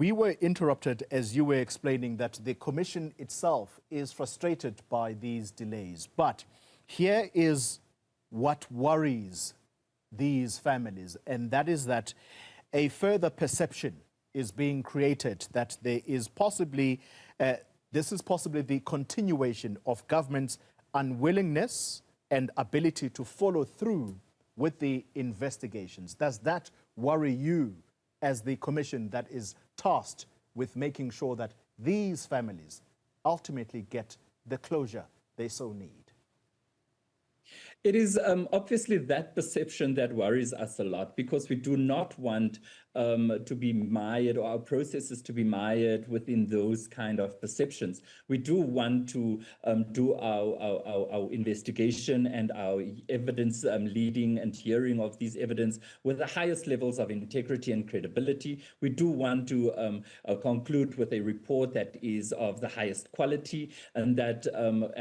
we were interrupted as you were explaining that the commission itself is frustrated by these delays. But here is what worries these families, and that is that a further perception is being created that there is possibly, this is possibly the continuation of government's unwillingness and ability to follow through with the investigations. Does that worry you as the commission that is tasked with making sure that these families ultimately get the closure they so need? It is obviously that perception that worries us a lot, because we do not want to be mired, or our processes to be mired within those kind of perceptions. We do want to do our investigation and our evidence leading and hearing of these evidence with the highest levels of integrity and credibility. We do want to conclude with a report that is of the highest quality and that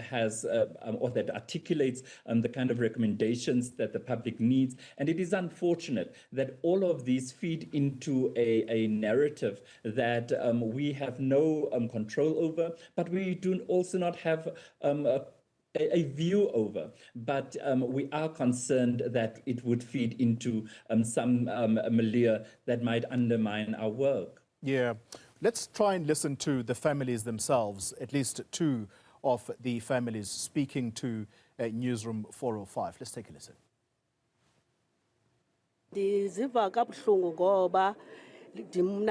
has or that articulates the kind of recommendations that the public needs. And it is unfortunate that all of these feed into a narrative that we have no control over, but we do also not have a view over. But we are concerned that it would feed into some milieu that might undermine our work. Yeah. Let's try and listen to the families themselves, at least two of the families speaking to Newsroom 405. Let's take a listen. Ndiziva kabuhlungu ngoba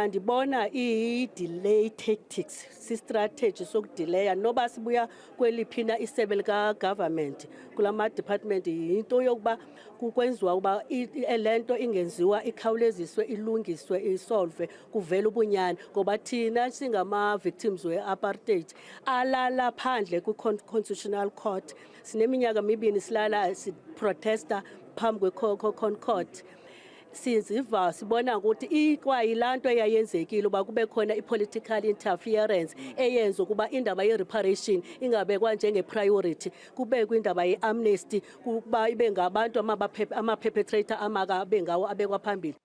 ndibona i-delay tactics, si-strategy sokudelaya noba sibuya kweliphina isebe lika-government kulama department yinto yokuba kukwenziwa ukuba le nto ingenziwa ikhawuleziswe ilungiswe isolve kuvele ubunyani ngoba thina singama-victims we-apartheid alala phandle kwi-constitutional court sineminyaka mibini silala siprotesta phambi kwe-court. Siziva sibona ukuthi ikwayilaa nto eyayenzekile uba kube khona i-political interference eyenza ukuba indaba ye-reparation ingabekwa njenge-priority, kubekwa indaba ye-amnesty, kuba ibe ngabantu ama-perpetrator amaka bengawo abekwa phambili.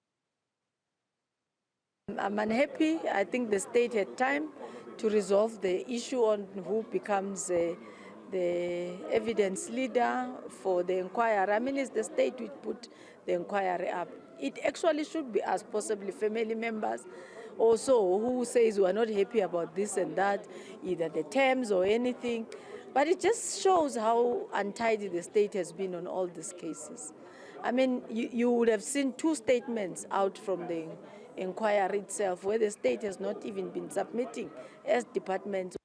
I'm unhappy. I think the state had time to resolve the issue on who becomes the evidence leader for the inquiry. I mean, it's the state which put the inquiry up. It actually should be us, possibly family members also, who says we are not happy about this and that, either the terms or anything. But it just shows how untidy the state has been on all these cases. I mean, you would have seen two statements out from the inquiry itself, where the state has not even been submitting as departments.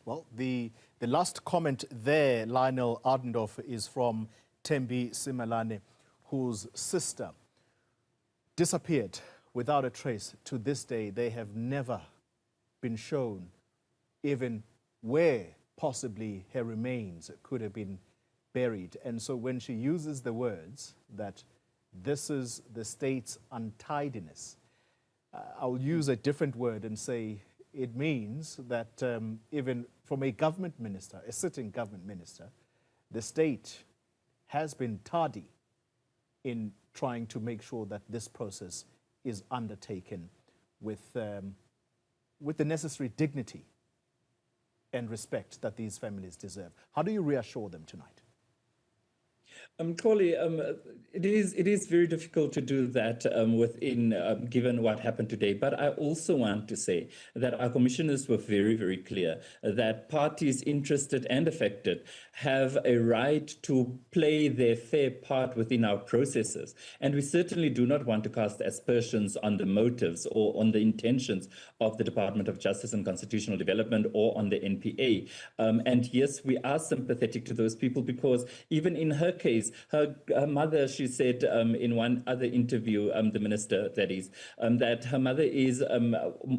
Well, the last comment there, Lionel Adendorf, is from Thembi Simelane, whose sister disappeared without a trace. To this day, they have never been shown even where possibly her remains could have been buried. And so when she uses the words that this is the state's untidiness, I'll use a different word and say it means that even from a government minister, a sitting government minister, the state has been tardy in trying to make sure that this process is undertaken with the necessary dignity and respect that these families deserve. How do you reassure them tonight? Corley, it is very difficult to do that given what happened today. But I also want to say that our commissioners were very, very clear that parties interested and affected have a right to play their fair part within our processes. And we certainly do not want to cast aspersions on the motives or on the intentions of the Department of Justice and Constitutional Development or on the NPA. And yes, we are sympathetic to those people, because even in her case, her mother, she said in one other interview, the minister, that is, that her mother is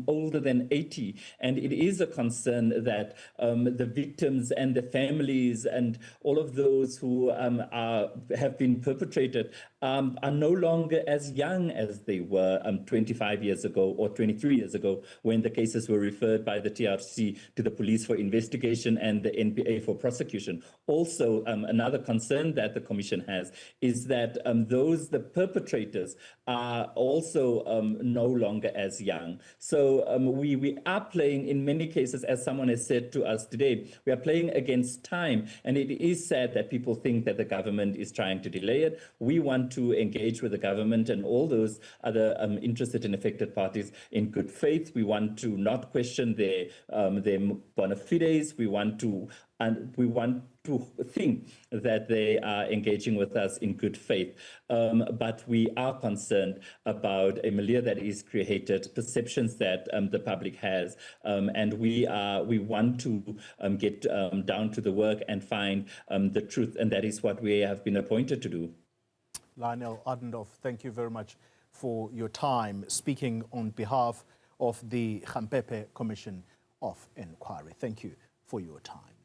older than 80. And it is a concern that the victims and the families and all of those who have been perpetrated are no longer as young as they were 25 years ago or 23 years ago when the cases were referred by the TRC to the police for investigation and the NPA for prosecution. Also, another concern that the Commission has is that the perpetrators are also no longer as young. So we are playing, in many cases, as someone has said to us today, we are playing against time. And it is sad that people think that the government is trying to delay it. We want to engage with the government and all those other interested and affected parties in good faith. We want to not question their bona fides. We want to think that they are engaging with us in good faith. But we are concerned about a milieu that is created, perceptions that the public has, and we want to get down to the work and find the truth, and that is what we have been appointed to do. Lionel Adendorf, thank you very much for your time speaking on behalf of the Khampepe Commission of Inquiry. Thank you for your time.